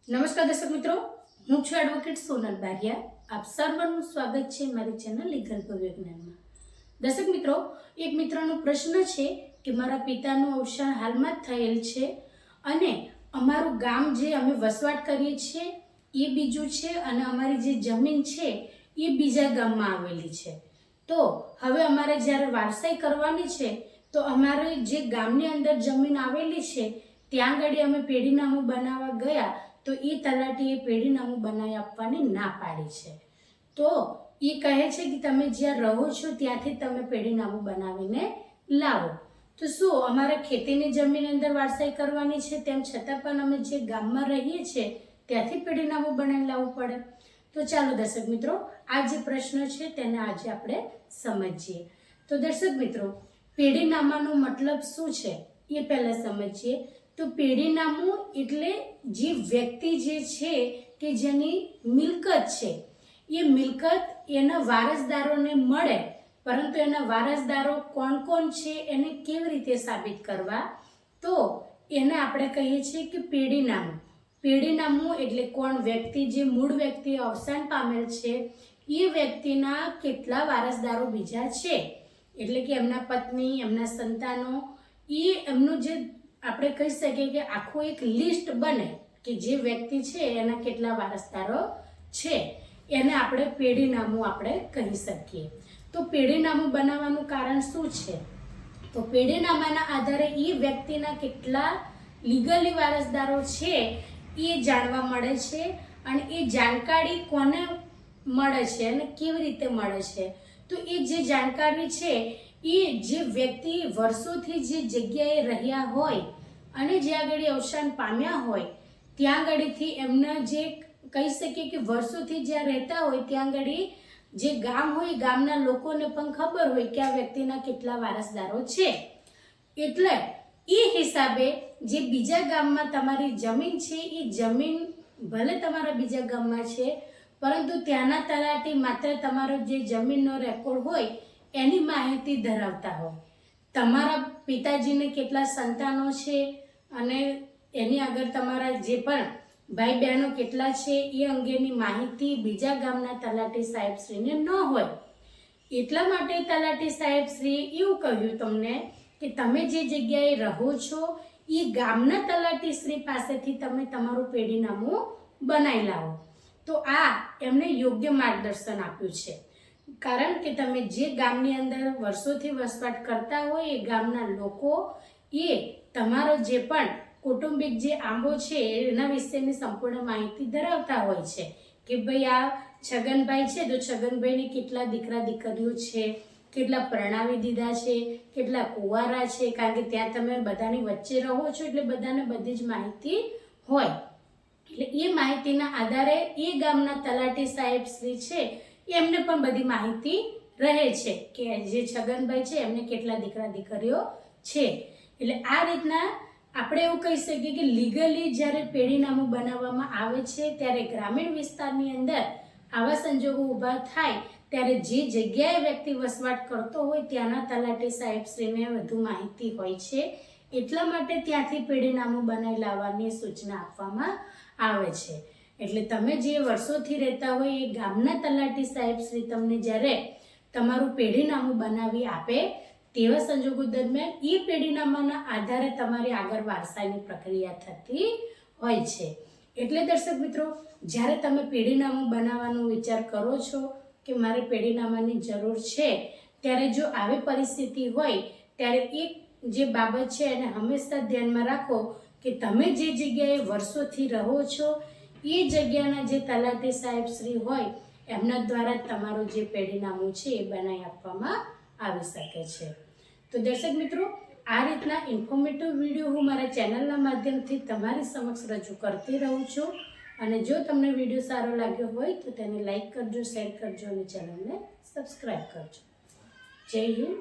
નમસ્કાર દર્શક મિત્રો, હું છું એડવોકેટ સોનલ બારિયા. આપ સર્વનું સ્વાગત છે મારી ચેનલ લીગલ વિજ્ઞાનમાં. દર્શક મિત્રો, એક મિત્રનો પ્રશ્ન છે કે મારા પિતાનું અવસાન હાલમાં જ થયેલ છે અને અમારું ગામ જે અમે વસવાટ કરીએ છીએ એ બીજું છે અને અમારી જે જમીન છે એ બીજા ગામમાં આવેલી છે. તો હવે અમારે જ્યારે વારસાઈ કરવાની છે તો અમારે જે ગામની અંદર જમીન આવેલી છે ત્યાં આગળ અમે પેઢીનામું બનાવવા ગયા તો એ તલાટીએ પેઢીનામું બનાવી આપવાની ના પાડી છે. તો એ કહે છે કે તમે જ્યાં રહો છો ત્યાંથી તમે પેઢીનામું બનાવીને લાવો. તો શું અમારે ખેતીની જમીન અંદર વારસાઈ કરવાની છે તેમ છતાં પણ અમે જે ગામમાં રહીએ છીએ ત્યાંથી પેઢીનામું બનાવી લાવવું પડે? તો ચાલો દર્શક મિત્રો, આ જે પ્રશ્ન છે તેને આજે આપણે સમજીએ. તો દર્શક મિત્રો, પેઢીનામાનો મતલબ શું છે એ પહેલાં સમજીએ. તો પેઢીનામું એટલે જે વ્યક્તિ જે છે કે જેની મિલકત છે એ મિલકત એના વારસદારોને મળે, પરંતુ એના વારસદારો કોણ કોણ છે એને કેવી રીતે સાબિત કરવા, તો એને આપણે કહીએ છીએ કે પેઢીનામું. પેઢીનામું એટલે કોણ વ્યક્તિ, જે મૂળ વ્યક્તિ અવસાન પામેલ છે એ વ્યક્તિના કેટલા વારસદારો બીજા છે, એટલે કે એમના પત્ની, એમના સંતાનો, એ એમનું જે આપણે કહી શકીએ કે આખું એક લિસ્ટ બને કે જે વ્યક્તિ છે એના કેટલા વારસદારો છે, એને આપણે પેઢીનામું આપણે કહી શકીએ. તો પેઢીનામું બનાવવાનું કારણ શું છે? તો પેઢીનામાના આધારે એ વ્યક્તિના કેટલા લીગલી વારસદારો છે એ જાણવા મળે છે અને એ જાણકારી કોને મળે છે અને કેવી રીતે મળે છે? તો એ જે જાણકારી છે એ જે વ્યક્તિ વર્ષોથી જે જગ્યાએ રહ્યા હોય અને જ્યાં આગળ અવસાન પામ્યા હોય ત્યાં આગળથી એમના જે કહી શકીએ કે વર્ષોથી જ્યાં રહેતા હોય ત્યાં આગળ જે ગામ હોય ગામના લોકોને પણ ખબર હોય કે આ વ્યક્તિના કેટલા વારસદારો છે. એટલે એ હિસાબે જે બીજા ગામમાં તમારી જમીન છે એ જમીન ભલે તમારા બીજા ગામમાં છે, પરંતુ ત્યાંના તલાટી માત્ર તમારો જે જમીનનો રેકોર્ડ હોય એની માહિતી ધરાવતા હોય. તમારા પિતાજીને કેટલા સંતાનો છે અને એની આગળ તમારા જે પણ ભાઈ બહેનો કેટલા છે એ અંગેની માહિતી બીજા ગામના તલાટી સાહેબશ્રીને ન હોય. એટલા માટે તલાટી સાહેબશ્રીએ એવું કહ્યું તમને કે તમે જે જગ્યાએ રહો છો એ ગામના તલાટીશ્રી પાસેથી તમે તમારું પેઢીનામું બનાવી લાવો. તો આ એમને યોગ્ય માર્ગદર્શન આપ્યું છે, કારણ કે તમે જે ગામની અંદર વર્ષોથી વસવાટ કરતા હોય એ ગામના લોકો એ તમારો જે પણ કૌટુંબિક જે આંબો છે એના વિશેની સંપૂર્ણ માહિતી ધરાવતા હોય છે કે ભાઈ આ છગનભાઈ છે તો છગનભાઈને કેટલા દીકરા દીકરીઓ છે, કેટલા પરણાવી દીધા છે, કેટલા કુંવારા છે, કારણ કે ત્યાં તમે બધાની વચ્ચે રહો છો એટલે બધાને બધી જ માહિતી હોય. એટલે એ માહિતીના આધારે એ ગામના તલાટી સાહેબ શ્રી છે એમને પણ બધી માહિતી રહે છે કે જે છગનભાઈ છે એમને કેટલા દીકરા દીકરીઓ છે. એટલે આ રીતના આપણે એવું કહી શકીએ કે લીગલી જ્યારે પેઢીનામું બનાવવામાં આવે છે ત્યારે ગ્રામીણ વિસ્તારની અંદર આવા સંજોગો ઊભા થાય ત્યારે જે જગ્યાએ વ્યક્તિ વસવાટ કરતો હોય ત્યાંના તલાટી સાહેબશ્રીને વધુ માહિતી હોય છે. એટલા માટે ત્યાંથી પેઢીનામું બનાવી લાવવાની સૂચના આપવામાં આવે છે. એટલે તમે જે વર્ષોથી રહેતા હોય એ ગામના તલાટી સાહેબશ્રી તમને જ્યારે તમારું પેઢીનામું બનાવી આપે તેવા સંજોગો દરમિયાન એ પેઢીનામાના આધારે તમારી આગળ વારસાઈની પ્રક્રિયા થતી હોય છે. એટલે દર્શક મિત્રો, જ્યારે તમે પેઢીનામું બનાવવાનો વિચાર કરો છો કે મારે પેઢીનામાની જરૂર છે, ત્યારે જો આવી પરિસ્થિતિ હોય ત્યારે એક જે બાબત છે એને હંમેશા ધ્યાનમાં રાખો કે તમે જે જગ્યાએ વર્ષોથી રહો છો એ જગ્યાના જે તલાટી સાહેબ શ્રી હોય એમના દ્વારા તમારું જે પેઢીનામું છે એ બનાવી આપવામાં આવી શકે છે. તો દર્શક મિત્રો, આ રીતના ઇન્ફોર્મેટિવ વિડીયો હું મારા ચેનલના માધ્યમથી તમારી સમક્ષ રજૂ કરતી રહું છું. અને જો તમને વિડીયો સારો લાગ્યો હોય તો તેને લાઈક કરજો, શેર કરજો અને ચેનલને સબસ્ક્રાઈબ કરજો. જય હિન્દ.